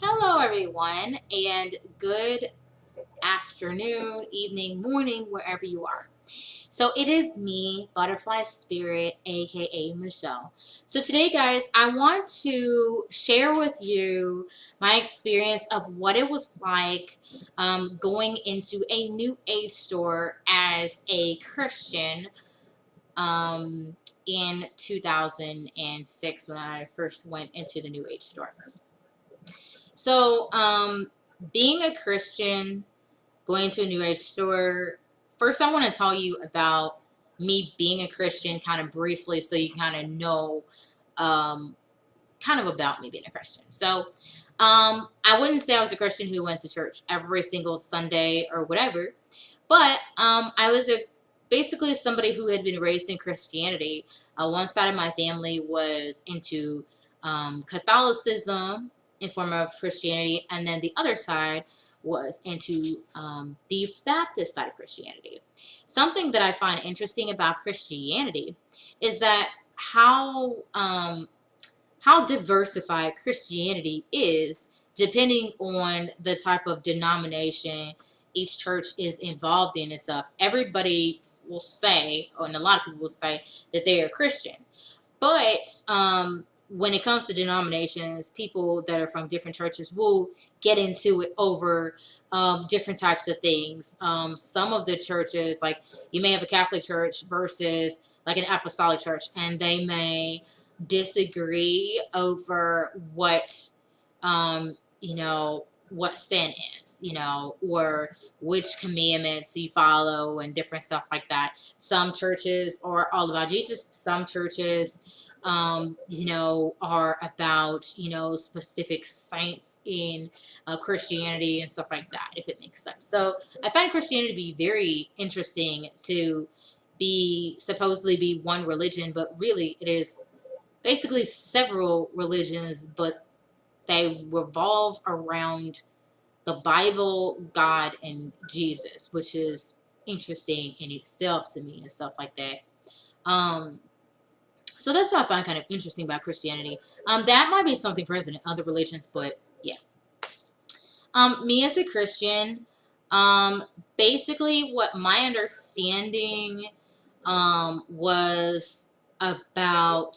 Hello, everyone, and good afternoon, evening, morning, wherever you are. So, it is me, Butterfly Spirit, aka Michelle. So, today, guys, I want to share with you my experience of what it was like going into a New Age store as a Christian in 2006 when I first went into the New Age store. So, being a Christian, going to a New Age store, first I want to tell you about me being a Christian kind of briefly so you kind of know um, kind of about me being a Christian. So, I wouldn't say I was a Christian who went to church every single Sunday or whatever, but I was basically somebody who had been raised in Christianity. One side of my family was into Catholicism in form of Christianity, and then the other side was into the Baptist side of Christianity. Something that I find interesting about Christianity is that how diversified Christianity is depending on the type of denomination each church is involved in and stuff. Everybody will say, and a lot of people will say, that they are Christian. But when it comes to denominations, people that are from different churches will get into it over different types of things. Some of the churches, like you may have a Catholic church versus like an apostolic church, and they may disagree over what sin is, or which commandments you follow and different stuff like that. Some churches are all about Jesus. Some churches, are about, specific saints in Christianity and stuff like that, if it makes sense. So I find Christianity to be very interesting to supposedly be one religion, but really it is basically several religions, but they revolve around the Bible, God, and Jesus, which is interesting in itself to me and stuff like that. Um, so that's what I find kind of interesting about Christianity. That might be something present in other religions, but yeah. Me as a Christian, um, basically what my understanding was about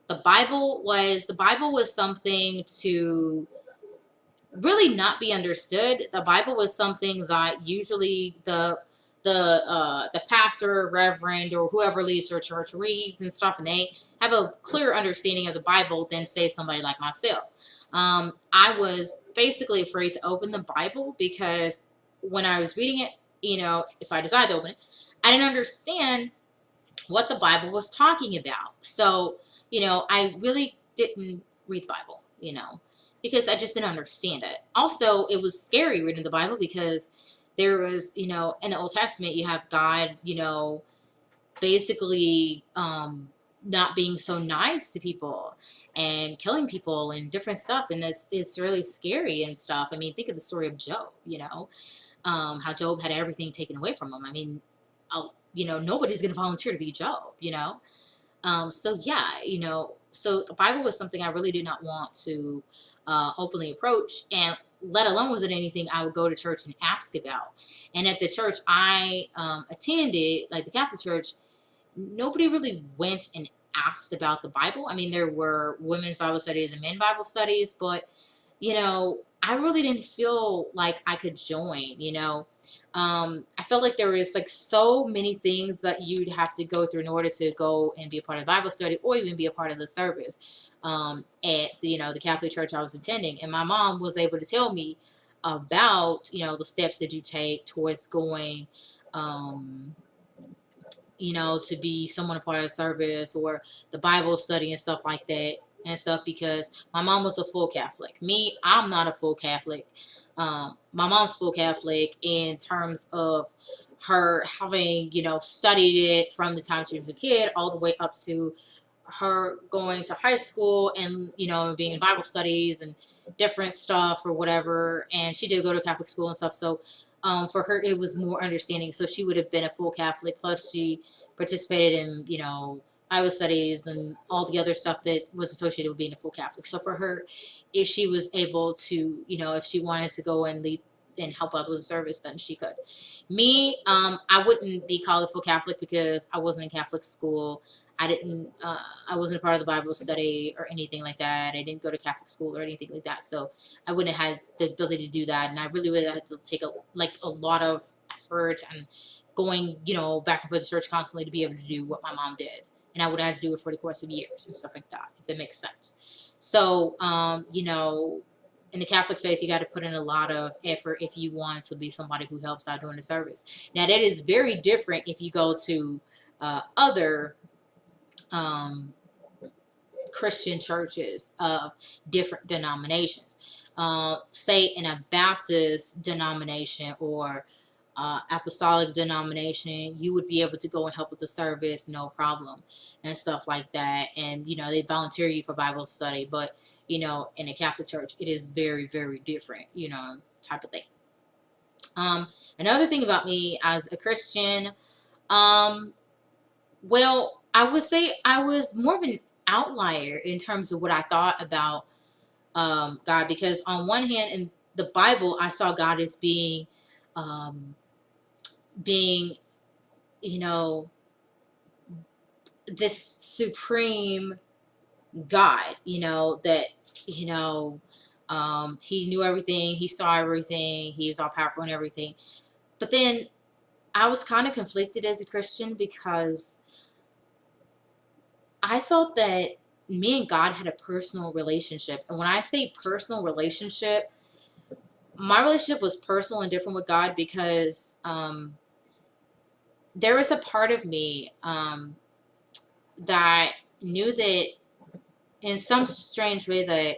the Bible was something to really not be understood. The Bible was something that usually the pastor, reverend, or whoever leads your church reads and stuff, and they have a clear understanding of the Bible than say somebody like myself. I was basically afraid to open the Bible because when I was reading it, if I decided to open it, I didn't understand what the Bible was talking about. So, I really didn't read the Bible, because I just didn't understand it. Also, it was scary reading the Bible because there was, in the Old Testament, you have God, basically not being so nice to people and killing people and different stuff. And this is really scary and stuff. I mean, think of the story of Job, how Job had everything taken away from him. I mean, nobody's going to volunteer to be Job, so yeah, so the Bible was something I really did not want to openly approach, and let alone was it anything I would go to church and ask about. And at the church I attended, like the Catholic Church, nobody really went and asked about the Bible. I mean, there were women's Bible studies and men Bible studies, but I really didn't feel like I could join. I felt like there was like so many things that you'd have to go through in order to go and be a part of the Bible study or even be a part of the service at the Catholic church I was attending. And my mom was able to tell me about the steps that you take towards going to be someone a part of the service or the Bible study and stuff like that and stuff, because my mom was a full Catholic. Me, I'm not a full Catholic. My mom's full Catholic in terms of her having, studied it from the time she was a kid all the way up to her going to high school and, being in Bible studies and different stuff or whatever. And she did go to Catholic school and stuff. So for her, it was more understanding. So she would have been a full Catholic. Plus, she participated in, Bible studies and all the other stuff that was associated with being a full Catholic. So for her, if she was able to, if she wanted to go and lead and help out with the service, then she could. Me, I wouldn't be called a full Catholic because I wasn't in Catholic school. I wasn't a part of the Bible study or anything like that. I didn't go to Catholic school or anything like that. So I wouldn't have had the ability to do that. And I really would have had to take a lot of effort and going, back and forth to church constantly to be able to do what my mom did. And I would have to do it for the course of years and stuff like that, if that makes sense. So, in the Catholic faith, you got to put in a lot of effort if you want to be somebody who helps out during the service. Now, that is very different if you go to other Christian churches of different denominations. Say in a Baptist denomination or apostolic denomination, you would be able to go and help with the service, no problem, and stuff like that. And they volunteer you for Bible study, but in a Catholic church, it is very, very different, type of thing. Another thing about me as a Christian, well, I would say I was more of an outlier in terms of what I thought about God, because on one hand, in the Bible, I saw God as being, this supreme God, that, he knew everything, he saw everything, he was all powerful and everything. But then I was kind of conflicted as a Christian because I felt that me and God had a personal relationship. And when I say personal relationship, my relationship was personal and different with God because there was a part of me that knew that in some strange way that,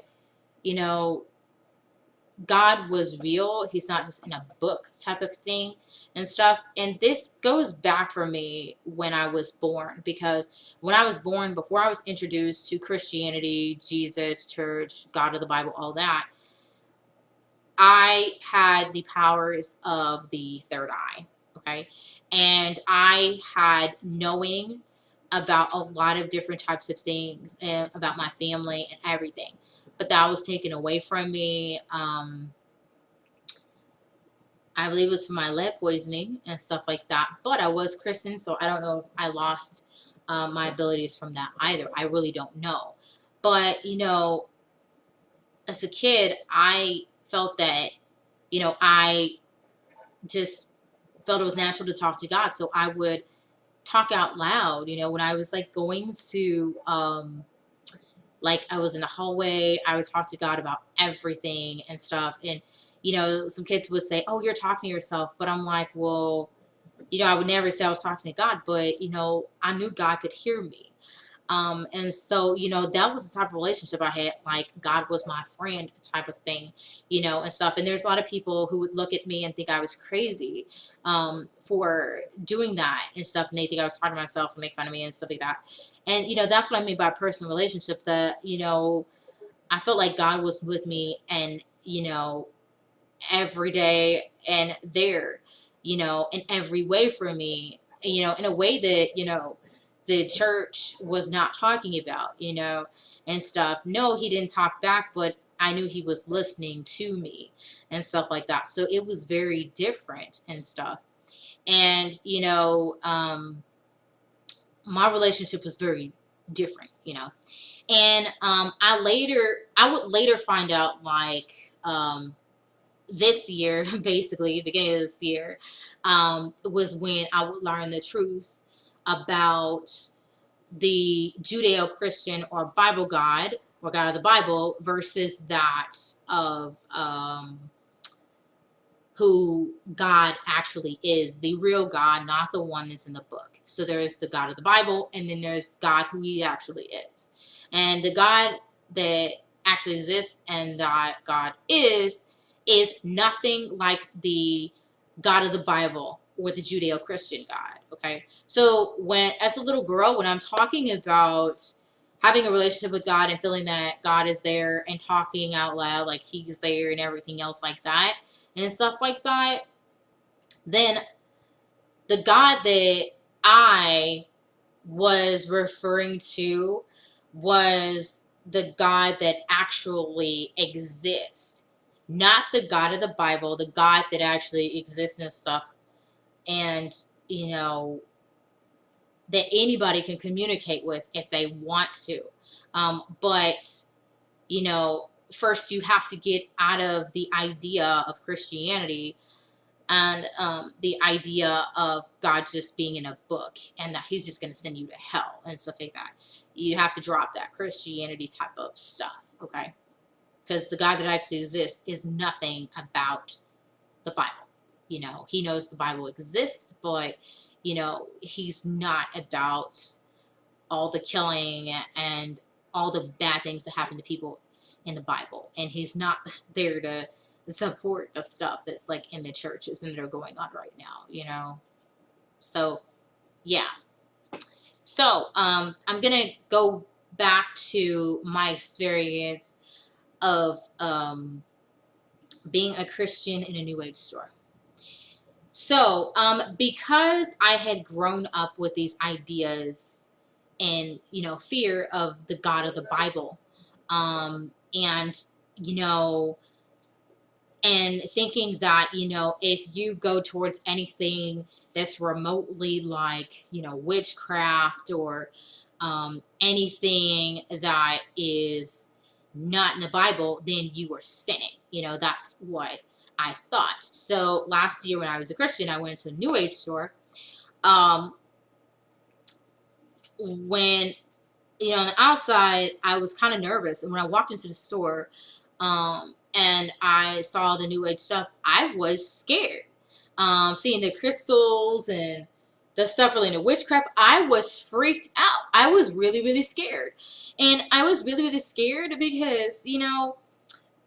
God was real. He's not just in a book type of thing and stuff. And this goes back for me when I was born, because when I was born, before I was introduced to Christianity, Jesus, church, God of the Bible, all that, I had the powers of the third eye. Okay. And I had knowing about a lot of different types of things and about my family and everything. But that was taken away from me. I believe it was for my lead poisoning and stuff like that. But I was Christian, so I don't know if I lost my abilities from that either. I really don't know. But, as a kid, I felt that, I just felt it was natural to talk to God. So I would talk out loud, when I was like going to, like I was in the hallway, I would talk to God about everything and stuff. And, some kids would say, "Oh, you're talking to yourself." But I'm like, well, I would never say I was talking to God, but, I knew God could hear me. And so, that was the type of relationship I had, like God was my friend type of thing, and stuff. And there's a lot of people who would look at me and think I was crazy, for doing that and stuff. And they think I was talking to myself and make fun of me and stuff like that. And, that's what I mean by personal relationship, that, I felt like God was with me and, every day and there, in every way for me, in a way that, the church was not talking about, and stuff. No, he didn't talk back, but I knew he was listening to me and stuff like that. So it was very different and stuff. And, my relationship was very different, And I would later find out, like, this year, basically, beginning of this year, was when I would learn the truth about the Judeo-Christian or Bible God or God of the Bible versus that of who God actually is, the real God, not the one that's in the book. So there's the God of the Bible, and then there's God who he actually is. And the God that actually exists and that God is nothing like the God of the Bible or the Judeo-Christian God, okay? So as a little girl, when I'm talking about having a relationship with God and feeling that God is there and talking out loud like he's there and everything else like that and stuff like that, then the God that I was referring to was the God that actually exists, not the God of the Bible, the God that actually exists and stuff, and you know, that anybody can communicate with if they want to. But you know, first you have to get out of the idea of Christianity and the idea of God just being in a book and that he's just going to send you to hell and stuff like that. You have to drop that Christianity type of stuff, okay? Because the God that actually exists is nothing about the Bible. You know, he knows the Bible exists, but, you know, he's not about all the killing and all the bad things that happen to people in the Bible. And he's not there to support the stuff that's like in the churches and that are going on right now, you know. So yeah. So I'm gonna go back to my experience of being a Christian in a New Age store. So because I had grown up with these ideas and, you know, fear of the God of the Bible, and, you know, and thinking that, you know, if you go towards anything that's remotely like, you know, witchcraft or anything that is not in the Bible, then you are sinning. You know, that's what I thought. So last year when I was a Christian, I went to a New Age store. When, you know, on the outside, I was kind of nervous. And when I walked into the store, and I saw the New Age stuff, I was scared. Seeing the crystals and the stuff related to witchcraft, I was freaked out. I was really, really scared. And I was really, really scared because, you know,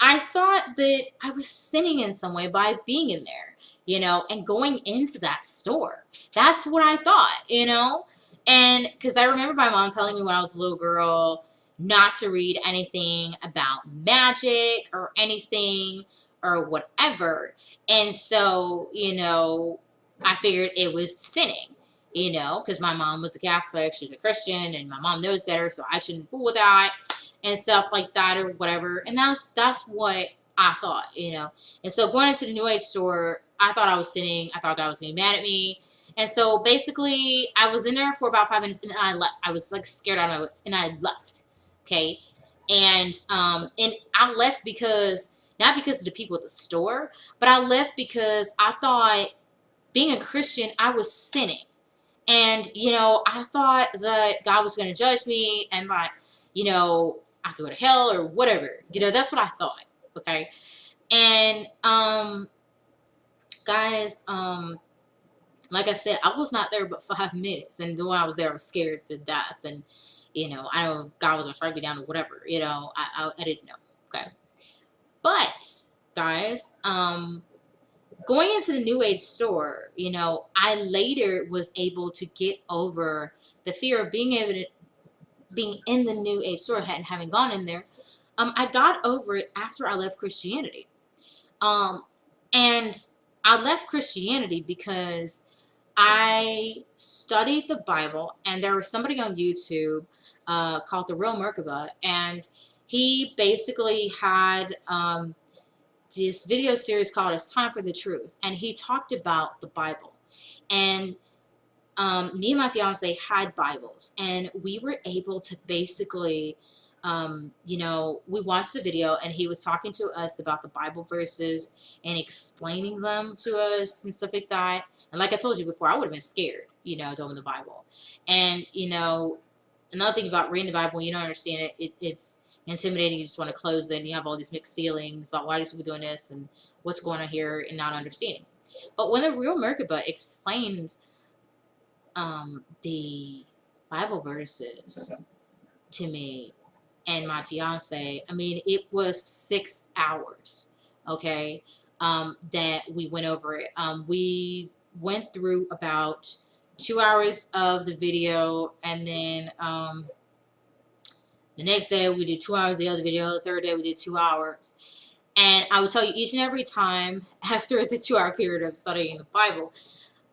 I thought that I was sinning in some way by being in there, you know, and going into that store. That's what I thought, you know. And because I remember my mom telling me when I was a little girl not to read anything about magic or anything or whatever. And so, you know, I figured it was sinning, you know, because my mom was a Catholic, she's a Christian, and my mom knows better, so I shouldn't fool with that and stuff like that or whatever. And that's what I thought, you know. And so going into the New Age store, I thought I was sinning. I thought God was getting mad at me. And so basically, I was in there for about 5 minutes, and I left. I was like scared out of my wits, and I left. Okay, and I left because not because of the people at the store, but I left because I thought being a Christian, I was sinning, and you know, I thought that God was going to judge me, and like, you know, I could go to hell or whatever. You know, that's what I thought. Okay, and guys, like I said, I was not there but 5 minutes, and when I was there, I was scared to death, and you know, I don't know if God was gonna strike me down or whatever. You know, I didn't know. Okay, but guys, going into the New Age store, you know, I later was able to get over the fear of being in the New Age store and having gone in there. I got over it after I left Christianity, and I left Christianity because I studied the Bible, and there was somebody on YouTube called The Real Merkaba, and he basically had this video series called It's Time for the Truth, and he talked about the Bible. And me and my fiance had Bibles, and we were able to basically, you know, we watched the video, and he was talking to us about the Bible verses and explaining them to us and stuff like that. And like I told you before, I would have been scared, you know, to open the Bible. And, you know, another thing about reading the Bible, when you don't understand it, it's intimidating. You just want to close it, and you have all these mixed feelings about why are these people doing this and what's going on here and not understanding. But when the Real Merkaba explains the Bible verses to me and my fiance, I mean, it was 6 hours, okay, that we went over it. We went through about 2 hours of the video, and then the next day we did 2 hours of the other video. The third day we did 2 hours. And I will tell you, each and every time after the 2 hour period of studying the Bible,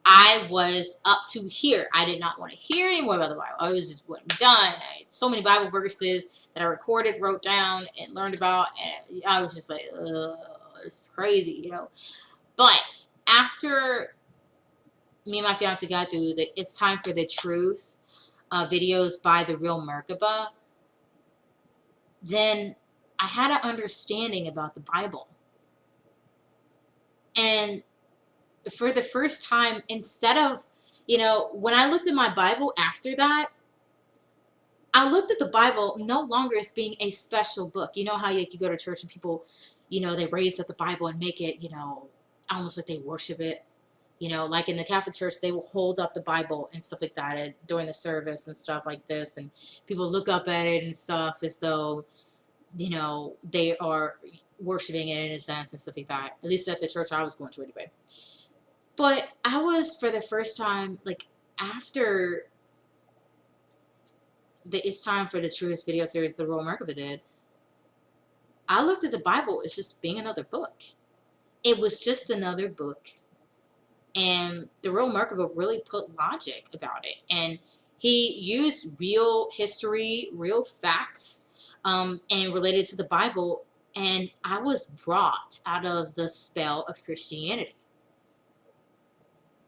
I was up to here. I did not want to hear any more about the Bible. I was just wasn't done. I had so many Bible verses that I recorded, wrote down, and learned about, and I was just like, ugh, this is crazy, you know. But after me and my fiance got through the "It's Time for the Truth" videos by the Real Merkaba, then I had an understanding about the Bible. And for the first time, instead of, you know, when I looked at my Bible after that, I looked at the Bible no longer as being a special book. You know how you go to church and people, you know, they raise up the Bible and make it, you know, almost like they worship it. You know, like in the Catholic Church, they will hold up the Bible and stuff like that during the service and stuff like this. And people look up at it and stuff as though, you know, they are worshiping it in a sense and stuff like that. At least at the church I was going to anyway. But I was, for the first time, like, after the "It's Time for the Truth" video series the Royal Merkaba did, I looked at the Bible as just being another book. It was just another book. And the Royal Merkaba really put logic about it. And he used real history, real facts, and related to the Bible. And I was brought out of the spell of Christianity.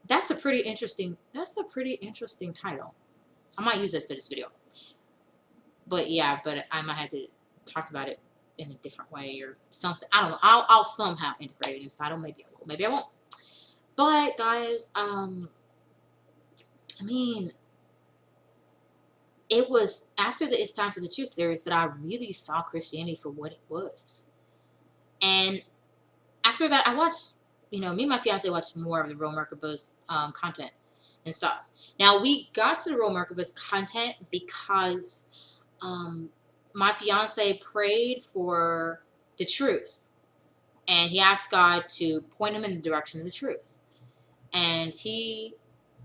That's a pretty interesting title. I might use it for this video. But yeah, but I might have to talk about it in a different way or something. I don't know. I'll somehow integrate it inside. Or maybe I will. Maybe I won't. But guys, I mean, it was after the "It's Time for the Truth" series that I really saw Christianity for what it was. And after that, I watched, you know, me and my fiance watched more of the Royal Merkaba's content and stuff. Now, we got to the Royal Merkaba's content because my fiance prayed for the truth. And he asked God to point him in the direction of the truth. And he,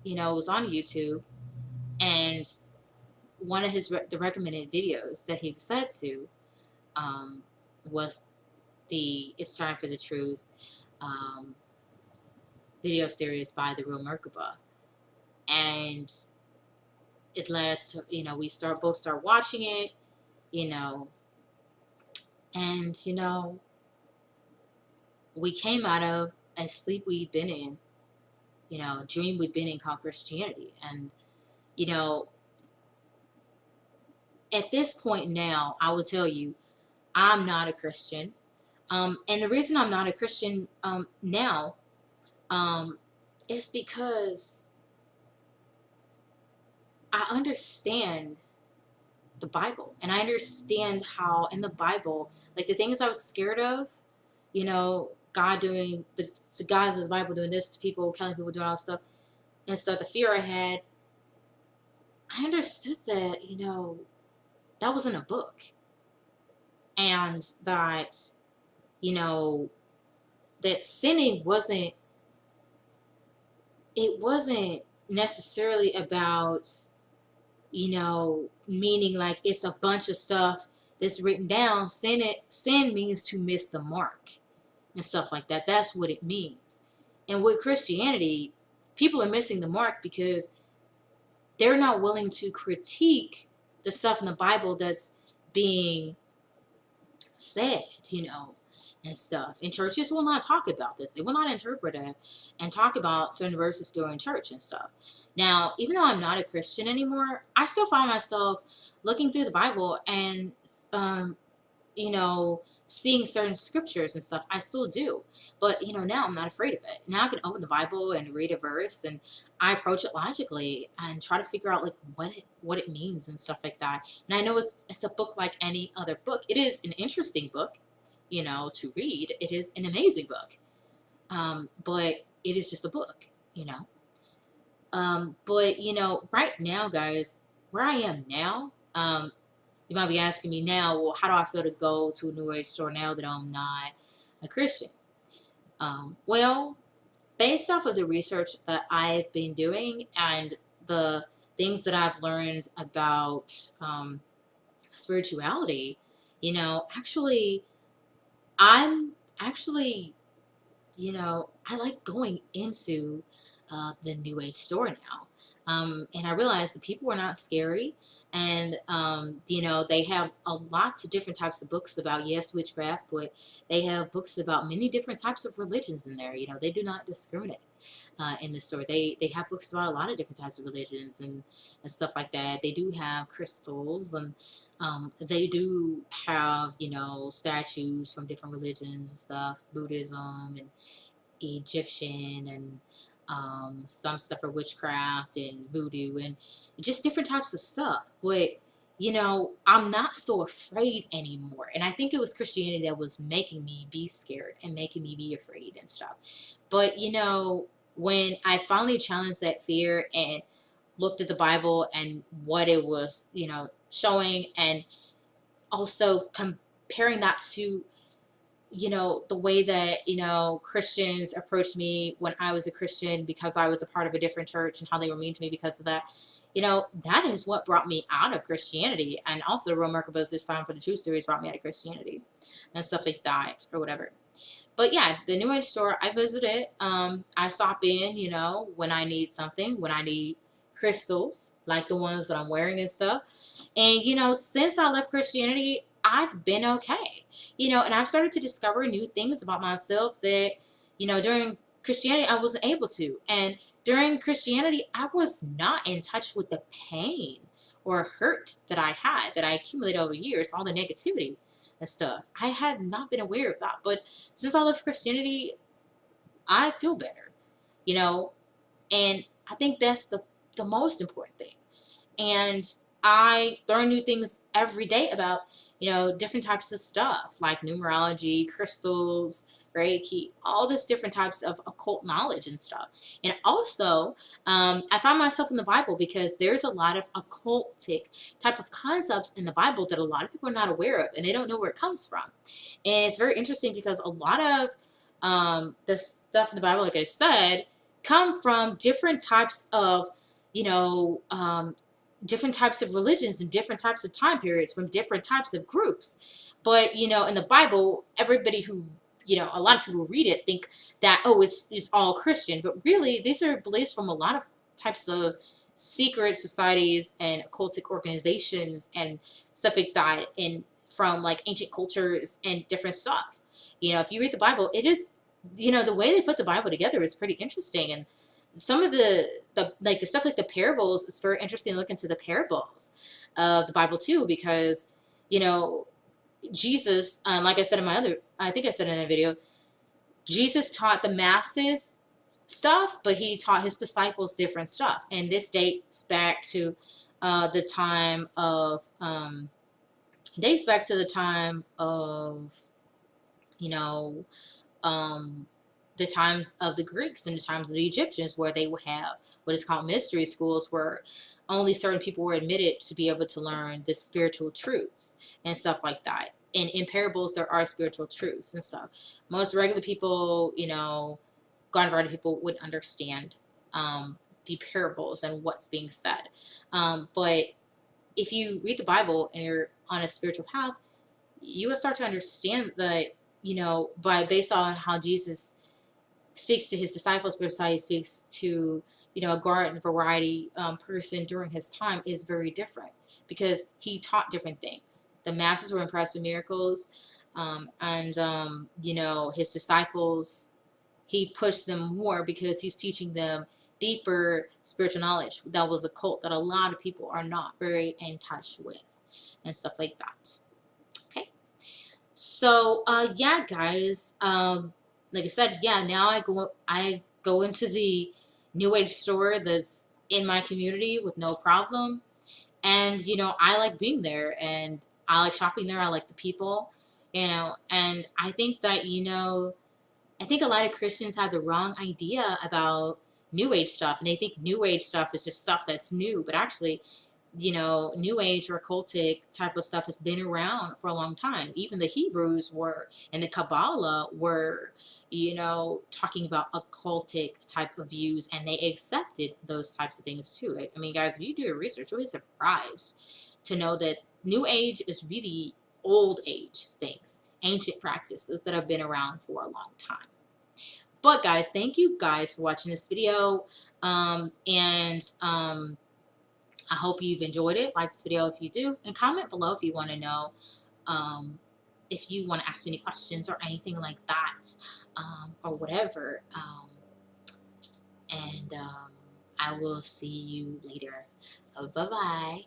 you know, was on YouTube, and one of the recommended videos that he was led to was the "It's Time for the Truth" video series by the Real Merkaba. And it led us to, you know, we both start watching it, you know, and, you know, we came out of a sleep we'd been in, you know, a dream we'd been in called Christianity. And, you know, at this point now, I will tell you, I'm not a Christian. And the reason I'm not a Christian now is because I understand the Bible. And I understand how in the Bible, like the things I was scared of, you know, God doing, the God of the Bible doing this to people, killing people, doing all this stuff, and stuff, the fear I had, I understood that, you know, that wasn't a book. And that, you know, that sinning wasn't necessarily about, you know, meaning like it's a bunch of stuff that's written down. Sin means to miss the mark and stuff like that. That's what it means. And with Christianity, people are missing the mark because they're not willing to critique the stuff in the Bible that's being said, you know, and stuff. And churches will not talk about this. They will not interpret it and talk about certain verses during church and stuff. Now, even though I'm not a Christian anymore, I still find myself looking through the Bible and, you know, seeing certain scriptures and stuff. I still do. But, you know, now I'm not afraid of it. Now I can open the Bible and read a verse, and I approach it logically and try to figure out, like, what it means and stuff like that. And I know it's a book like any other book. It is an interesting book, you know, to read. It is an amazing book. But it is just a book, you know. But, you know, right now, guys, where I am now, you might be asking me now, well, how do I feel to go to a New Age store now that I'm not a Christian? Well, based off of the research that I've been doing and the things that I've learned about spirituality, you know, I'm actually, you know, I like going into the New Age store now. And I realized the people were not scary, and they have lots of different types of books about, yes, witchcraft, but they have books about many different types of religions in there. They do not discriminate in the store. They have books about a lot of different types of religions and stuff like that. They do have crystals, and they do have statues from different religions and stuff, Buddhism and Egyptian, and some stuff for witchcraft and voodoo and just different types of stuff. But I'm not so afraid anymore. And I think it was Christianity that was making me be scared and making me be afraid and stuff. But when I finally challenged that fear and looked at the Bible and what it was, showing, and also comparing that to the way that, Christians approached me when I was a Christian because I was a part of a different church, and how they were mean to me because of that, that is what brought me out of Christianity. And also the Real Merkables This Time for the Truth series brought me out of Christianity and stuff like that, or whatever. But yeah, the New Age store, I visited. I stop in, when I need something, when I need crystals, like the ones that I'm wearing and stuff. And, since I left Christianity, I've been okay. And I've started to discover new things about myself that, during Christianity, I wasn't able to. And during Christianity, I was not in touch with the pain or hurt that I had, that I accumulated over years, all the negativity and stuff. I had not been aware of that. But since I left Christianity, I feel better, and I think that's the most important thing. And I learn new things every day about, different types of stuff like numerology, crystals, Reiki, all this different types of occult knowledge and stuff. And also, I find myself in the Bible because there's a lot of occultic type of concepts in the Bible that a lot of people are not aware of, and they don't know where it comes from. And it's very interesting because a lot of the stuff in the Bible, like I said, come from different types of, different types of religions and different types of time periods from different types of groups. But, in the Bible, everybody who, a lot of people read it think that, oh, it's all Christian. But really, these are beliefs from a lot of types of secret societies and occultic organizations and stuff like that, and from like ancient cultures and different stuff. If you read the Bible, it is, the way they put the Bible together is pretty interesting. And some of the stuff like the parables, it's very interesting to look into the parables of the Bible too, because Jesus, like I said I think I said in a video, Jesus taught the masses stuff, but he taught his disciples different stuff. And this dates back to the time of the times of the Greeks and the times of the Egyptians, where they would have what is called mystery schools, where only certain people were admitted to be able to learn the spiritual truths and stuff like that. And in parables, there are spiritual truths and stuff. Most regular people, God-invited people wouldn't understand the parables and what's being said. But if you read the Bible and you're on a spiritual path, you will start to understand that, based on how Jesus speaks to his disciples, but how he speaks to, a garden variety person during his time is very different, because he taught different things. The masses were impressed with miracles, and his disciples, he pushed them more because he's teaching them deeper spiritual knowledge that was occult, that a lot of people are not very in touch with and stuff like that. Okay. So, yeah, guys, like I said, yeah, now I go into the New Age store that's in my community with no problem. And, I like being there, and I like shopping there. I like the people, and I think that, I think a lot of Christians have the wrong idea about New Age stuff, and they think New Age stuff is just stuff that's new. But actually, New Age or occultic type of stuff has been around for a long time. Even the Hebrews were, and the Kabbalah were, talking about occultic type of views, and they accepted those types of things too. I mean, guys, if you do your research, you'll be surprised to know that New Age is really old age things, ancient practices that have been around for a long time. But guys, thank you guys for watching this video. I hope you've enjoyed it. Like this video if you do, and comment below if you want to know, um, if you want to ask me any questions or anything like that, or whatever. And I will see you later. Bye bye.